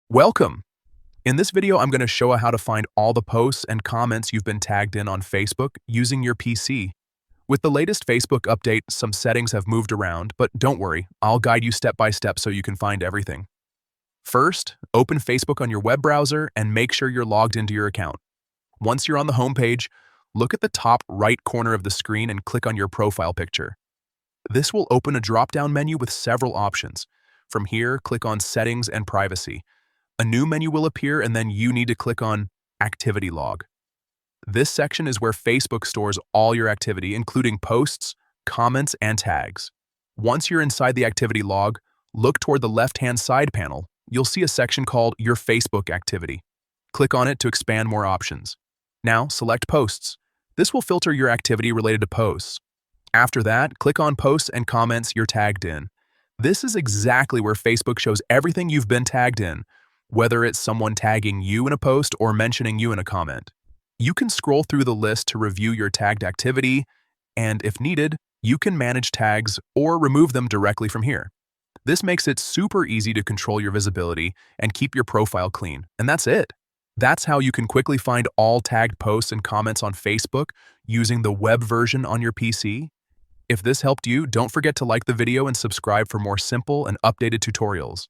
Welcome! In this video, I'm going to show how to find all the posts and comments you've been tagged in on Facebook using your PC. With the latest Facebook update, some settings have moved around, but don't worry, I'll guide you step by step so you can find everything. First, open Facebook on your web browser and make sure you're logged into your account. Once you're on the home page, look at the top right corner of the screen and click on your profile picture. This will open a drop-down menu with several options. From here, click on Settings and Privacy. A new menu will appear and then you need to click on Activity Log. This section is where Facebook stores all your activity, including posts, comments, and tags. Once you're inside the activity log, look toward the left-hand side panel. You'll see a section called Your Facebook Activity. Click on it to expand more options. Now, select Posts. This will filter your activity related to posts. After that, click on Posts and Comments you're tagged in. This is exactly where Facebook shows everything you've been tagged in, whether it's someone tagging you in a post or mentioning you in a comment. You can scroll through the list to review your tagged activity, and if needed, you can manage tags or remove them directly from here. This makes it super easy to control your visibility and keep your profile clean, and that's it. That's how you can quickly find all tagged posts and comments on Facebook using the web version on your PC. If this helped you, don't forget to like the video and subscribe for more simple and updated tutorials.